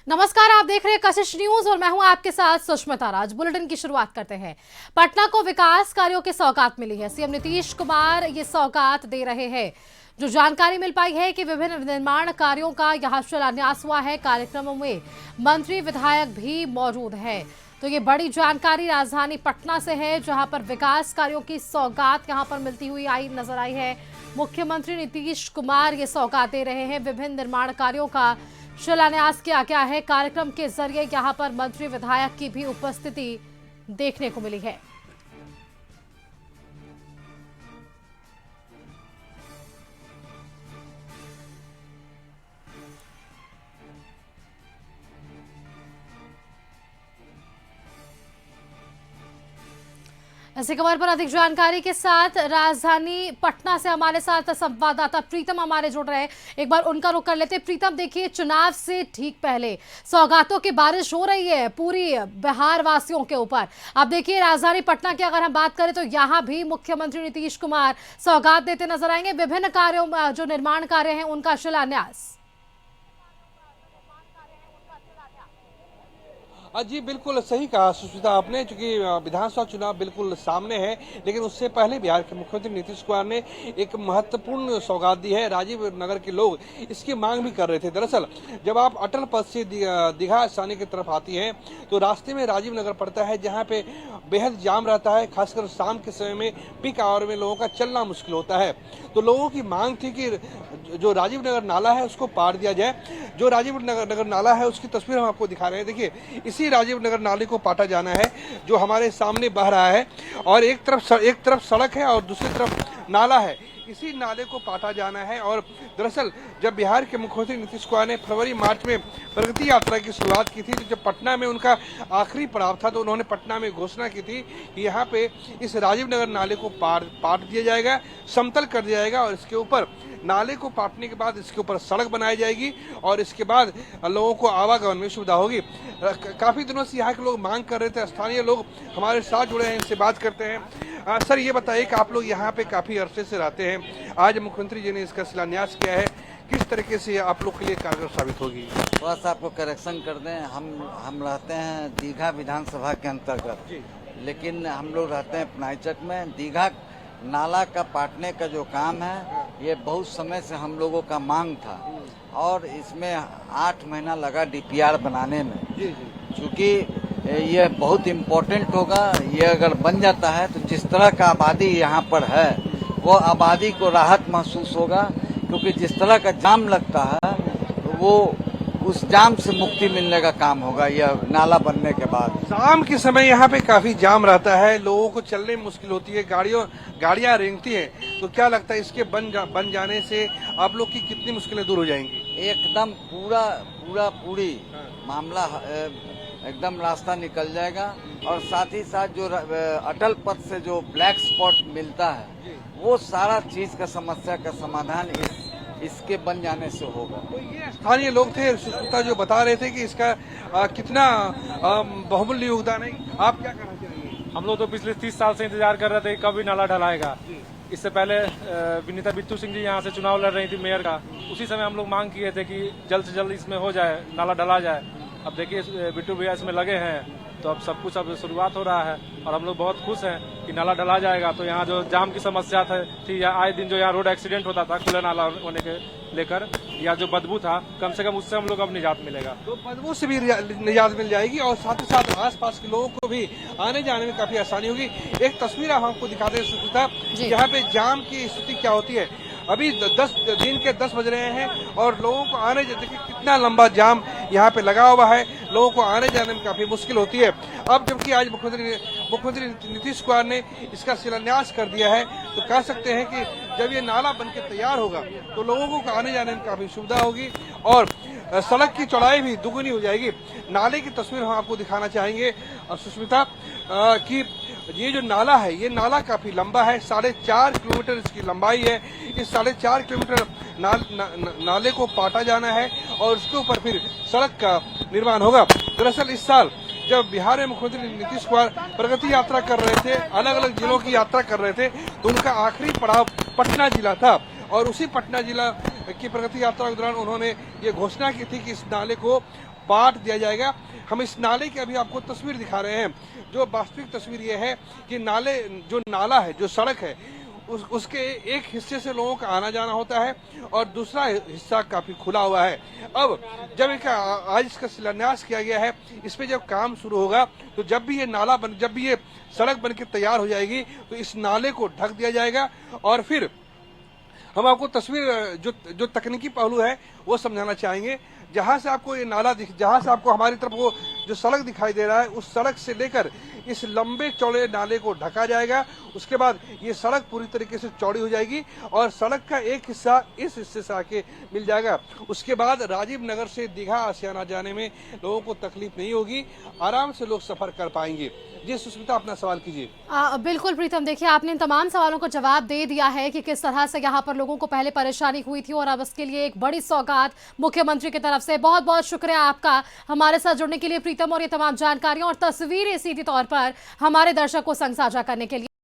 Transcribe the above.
नमस्कार, आप देख रहे हैं कशिश न्यूज और मैं हूं आपके साथ सुष्मिता राज। बुलेटिन की शुरुआत करते हैं। पटना को विकास कार्यों की सौगात मिली है। सीएम नीतीश कुमार ये सौगात दे रहे हैं। जो जानकारी मिल पाई है कि विभिन्न निर्माण कार्यों का यहां शिलान्यास हुआ है। कार्यक्रमों में मंत्री विधायक भी मौजूद है। तो ये बड़ी जानकारी राजधानी पटना से है, जहां पर विकास कार्यों की सौगात यहां पर मिलती हुई नजर आई है। मुख्यमंत्री नीतीश कुमार ये सौगात दे रहे हैं। विभिन्न निर्माण कार्यों का शिलान्यास किया गया है। कार्यक्रम के जरिए यहां पर मंत्री विधायक की भी उपस्थिति देखने को मिली है। इसी खबर पर अधिक जानकारी के साथ राजधानी पटना से हमारे साथ संवाददाता प्रीतम हमारे जुड़ रहे हैं। एक बार उनका रुख कर लेते हैं। प्रीतम, देखिए, चुनाव से ठीक पहले सौगातों की बारिश हो रही है पूरी बिहार वासियों के ऊपर। अब देखिए, राजधानी पटना की अगर हम बात करें तो यहाँ भी मुख्यमंत्री नीतीश कुमार सौगात देते नजर आएंगे। विभिन्न कार्यों जो निर्माण कार्य हैं उनका शिलान्यास। जी बिल्कुल सही कहा सुष्मिता आपने, क्योंकि विधानसभा चुनाव बिल्कुल सामने है, लेकिन उससे पहले बिहार के मुख्यमंत्री नीतीश कुमार ने एक महत्वपूर्ण सौगात दी है। राजीव नगर के लोग इसकी मांग भी कर रहे थे। दरअसल जब आप अटल पथ से दीघा स्थानीय की तरफ आती हैं तो रास्ते में राजीव नगर पड़ता है, जहाँ पे बेहद जाम रहता है। खासकर शाम के समय में पीक आवर में लोगों का चलना मुश्किल होता है। तो लोगों की मांग थी कि जो राजीव नगर नाला है उसको पार दिया जाए। जो राजीव नगर नाला है उसकी तस्वीर हम आपको दिखा रहे हैं। देखिए, इसी राजीव नगर नाले को पाटा जाना है जो हमारे सामने बह रहा है, और एक तरफ सड़क है और दूसरी तरफ नाला है। इसी नाले को पाटा जाना है। और दरअसल जब बिहार के मुख्यमंत्री नीतीश कुमार ने फरवरी मार्च में प्रगति यात्रा की शुरुआत की थी, तो जब पटना में उनका आखिरी पड़ाव था, तो उन्होंने पटना में घोषणा की थी कि यहाँ पे इस राजीव नगर नाले को पाट दिया जाएगा, समतल कर दिया जाएगा, और इसके ऊपर नाले को पाटने के बाद इसके ऊपर सड़क बनाई जाएगी और इसके बाद लोगों को आवागमन में सुविधा होगी। काफी दिनों से यहाँ के लोग मांग कर रहे थे। स्थानीय लोग हमारे साथ जुड़े हैं, इनसे बात करते हैं। सर, ये बताइए कि आप लोग यहाँ पे काफी अरसे से रहते हैं, आज मुख्यमंत्री जी ने इसका शिलान्यास किया है, किस तरीके से आप लोग के लिए कारगर साबित होगी? थोड़ा सा आपको करेक्शन कर दें, हम रहते हैं दीघा विधानसभा के अंतर्गत, लेकिन हम लोग रहते हैं पनाईचक में। दीघा नाला का पाटने का जो काम है, ये बहुत समय से हम लोगों का मांग था, और इसमें 8 महीना लगा डीपीआर बनाने में। क्योंकि ये बहुत इम्पोर्टेंट होगा। ये अगर बन जाता है तो जिस तरह का आबादी यहाँ पर है, वो आबादी को राहत महसूस होगा। क्योंकि जिस तरह का जाम लगता है, तो वो उस जाम से मुक्ति मिलने का काम होगा यह नाला बनने के बाद। शाम के समय यहाँ पे काफी जाम रहता है, लोगों को चलने में मुश्किल होती है, गाड़ियाँ रेंगती हैं। तो क्या लगता है, इसके बन जाने से आप लोग की कितनी मुश्किलें दूर हो जाएंगी? एकदम पूरी मामला एकदम रास्ता निकल जाएगा। और साथ ही साथ जो अटल पथ से जो ब्लैक स्पॉट मिलता है, वो सारा चीज का समस्या का समाधान इसके बन जाने से होगा। तो ये स्थानीय लोग थे सुष्मिता, जो बता रहे थे कि इसका कितना बहुमूल्य योगदान है। आप क्या कहना चाहेंगे? हम लोग तो पिछले 30 साल से इंतजार कर रहे थे कभी नाला ढलाएगा। इससे पहले विनीता बिट्टू सिंह जी यहाँ से चुनाव लड़ रही थी मेयर का। उसी समय हम लोग मांग किए थे कि जल्द से जल्द इसमें हो जाए, नाला ढला जाए। अब देखिए, बिट्टू भैया इसमें लगे हैं, तो अब सब कुछ अब शुरुआत हो रहा है, और हम लोग बहुत खुश हैं कि नाला डला जाएगा। तो यहाँ जो जाम की समस्या थी या आए दिन जो यहाँ रोड एक्सीडेंट होता था खुला नाला होने के लेकर, या जो बदबू था, कम से कम उससे हम लोग अब निजात मिलेगा। तो बदबू से भी निजात मिल जाएगी, और साथ ही साथ आसपास के लोगों को भी आने जाने में काफी आसानी होगी। एक तस्वीर हम आपको दिखाते हैं सुष्मिता, यहाँ पे जाम की स्थिति क्या होती है। अभी 10 बज रहे हैं और लोगों को आने, देखिए कितना लंबा जाम यहाँ पे लगा हुआ है, लोगों को आने जाने में काफी मुश्किल होती है। अब जबकि आज मुख्यमंत्री नीतीश कुमार ने इसका शिलान्यास कर दिया है, तो कह सकते हैं कि जब ये नाला बनकर तैयार होगा तो लोगों को आने जाने में काफी सुविधा होगी और सड़क की चौड़ाई भी दुगुनी हो जाएगी। नाले की तस्वीर हम आपको दिखाना चाहेंगे सुष्मिता, कि ये जो नाला है, ये नाला काफी लंबा है, 4.5 किलोमीटर इसकी लंबाई है। इस 4.5 किलोमीटर नाले को पाटा जाना है और उसके ऊपर फिर सड़क का निर्माण होगा। दरअसल इस साल जब बिहार में मुख्यमंत्री नीतीश कुमार प्रगति यात्रा कर रहे थे, अलग अलग जिलों की यात्रा कर रहे थे, तो उनका आखिरी पड़ाव पटना जिला था, और उसी पटना जिला की प्रगति यात्रा के दौरान उन्होंने ये घोषणा की थी कि इस नाले को बांट दिया जाएगा। हम इस नाले की अभी आपको तस्वीर दिखा रहे हैं। जो वास्तविक तस्वीर ये है कि जो नाला है, जो सड़क है, उसके एक हिस्से से लोगों का आना जाना होता है और दूसरा हिस्सा काफी खुला हुआ है। अब जब आज इसका शिलान्यास किया गया है, इस पे जब काम शुरू होगा तो जब भी ये सड़क बन के तैयार हो जाएगी तो इस नाले को ढक दिया जाएगा। और फिर हम आपको तस्वीर जो तकनीकी पहलू है वो समझाना चाहेंगे। जहां से आपको ये नाला जहां से आपको हमारी तरफ वो जो सड़क दिखाई दे रहा है, उस सड़क से लेकर इस लंबे चौड़े नाले को ढका जाएगा। उसके बाद ये सड़क पूरी तरीके से चौड़ी हो जाएगी और सड़क का एक हिस्सा इस हिस्से से आके मिल जाएगा। उसके बाद राजीव नगर से दीघा आसियाना जाने में लोगों को तकलीफ नहीं होगी, आराम से लोग सफर कर पाएंगे। जी सुष्मिता, अपना सवाल कीजिए। बिल्कुल प्रीतम, देखिए आपने इन तमाम सवालों को जवाब दे दिया है कि किस तरह से यहाँ पर लोगों को पहले परेशानी हुई थी और अब इसके लिए एक बड़ी सौगात मुख्यमंत्री की तरफ से। बहुत बहुत शुक्रिया आपका हमारे साथ जुड़ने के लिए प्रीतम, और ये तमाम जानकारियां और तस्वीरें सीधे तौर पर हमारे दर्शकों को संग साझा करने के लिए।